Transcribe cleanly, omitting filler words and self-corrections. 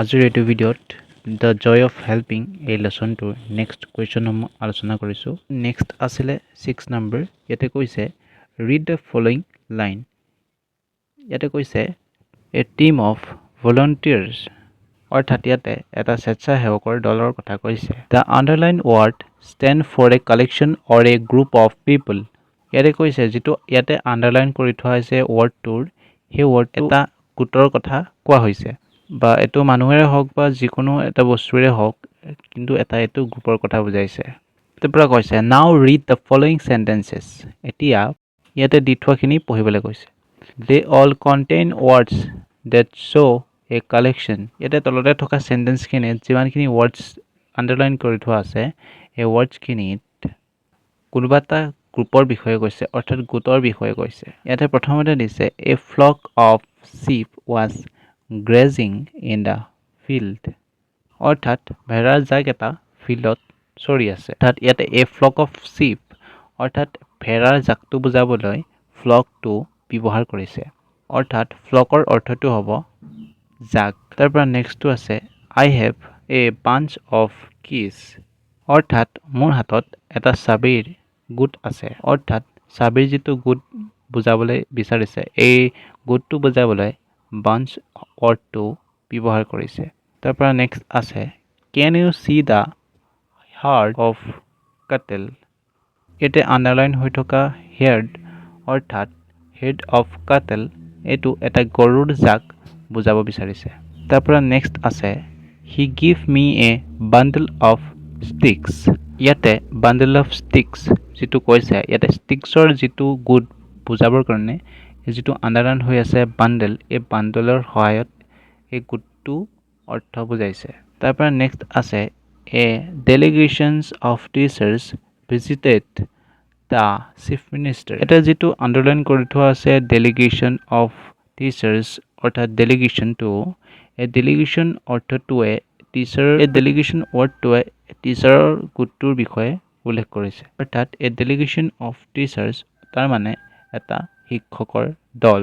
আজিৰ এইটো ভিডিঅ'ত দ্য জয় অফ হেল্পিং এই লেচনটোৰ নেক্সট কুৱেশ্যনসমূহ আলোচনা কৰিছোঁ। নেক্সট আছিলে 6 নম্বৰ। ইয়াতে কৈছে ৰিড দ্য ফলোয়িং লাইন। ইয়াতে কৈছে এ টিম অফ ভলণ্টিয়াৰ্ছ, অৰ্থাৎ ইয়াতে এটা স্বেচ্ছাসেৱকৰ দলৰ কথা কৈছে। The underline word stand for a collection or a group of people. ইয়াতে কৈছে যিটো ইয়াতে আণ্ডাৰলাইন কৰি থোৱা হৈছে ৱৰ্ডটোৰ, সেই ৱৰ্ডটো এটা গোটৰ কথা কোৱা হৈছে, বা এইটো মানুহেৰে হওক বা যিকোনো এটা বস্তুৰে হওক, কিন্তু এইটো গ্ৰুপৰ কথা বুজাইছে। তাৰ পৰা কৈছে নাও ৰিড দ্য ফলোয়িং চেণ্টেঞ্চেছ। এতিয়া ইয়াতে দি থোৱাখিনি পঢ়িবলৈ কৈছে। They all contain words that show' a collection. ইয়াতে তলতে থকা চেণ্টেঞ্চখিনিত যিমানখিনি ৱৰ্ডছ আণ্ডাৰলাইন কৰি থোৱা আছে, সেই ৱৰ্ডছখিনিত কোনোবা এটা গ্ৰুপৰ বিষয়ে কৈছে, অৰ্থাৎ গোটৰ বিষয়ে কৈছে। ইয়াতে প্ৰথমতে দিছে a flock of sheep was grazing in the field, অৰ্থাৎ ভেড়াৰ জাক এটা ফিল্ডত চৰি আছে। অৰ্থাৎ ইয়াতে এ ফ্লক অফ শ্বিপ অৰ্থাৎ ভেড়াৰ জাকটো বুজাবলৈ ফ্লকটো ব্যৱহাৰ কৰিছে, অৰ্থাৎ ফ্লকৰ অৰ্থটো হ'ব জাক। তাৰ পৰা নেক্সটটো আছে I have a bunch of keys, অৰ্থাৎ মোৰ হাতত এটা চাবিৰ গোট আছে, অৰ্থাৎ চাবিৰ যিটো গোট বুজাবলৈ বিচাৰিছে, এই গোটটো বুজাবলৈ বাঞ্চ ৱৰ্ডটো ব্যৱহাৰ কৰিছে। তাৰ পৰা নেক্সট আছে can you see the herd of cattle. ইয়াতে আণ্ডাৰলাইন হৈ থকা হেয়াৰ্ড অৰ্থাৎ হেড অফ কাটেল, এইটো এটা গৰুৰ জাক বুজাব বিচাৰিছে। তাৰ পৰা নেক্সট আছে হি give me a bundle of sticks. ইয়াতে বাণ্ডল অফ ষ্টিক্স যিটো কৈছে, ইয়াতে ষ্টিক্সৰ যিটো গোট বুজাবৰ কাৰণে যিটো আণ্ডাৰলাইন হৈ আছে বাণ্ডেল, এই বাণ্ডলৰ সহায়ত এই গোটটো অৰ্থ বুজাইছে। তাৰ পৰা নেক্সট আছে a delegations of teachers visited the chief minister. এটা যিটো আণ্ডাৰলাইন কৰি থোৱা আছে ডেলিগেশ্যন অফ টিচাৰ্ছ, অৰ্থাৎ ডেলিগেশ্যনটো, এই ডেলিগেশ্যন অৰ্থটোৱে এই ডেলিগেশ্যন ৱৰ্ডটোৱে টিচাৰৰ গোটটোৰ বিষয়ে উল্লেখ কৰিছে, অৰ্থাৎ এ ডেলিগেশ্যন অফ টিচাৰ্ছ তাৰ মানে এটা শিক্ষকৰ দল।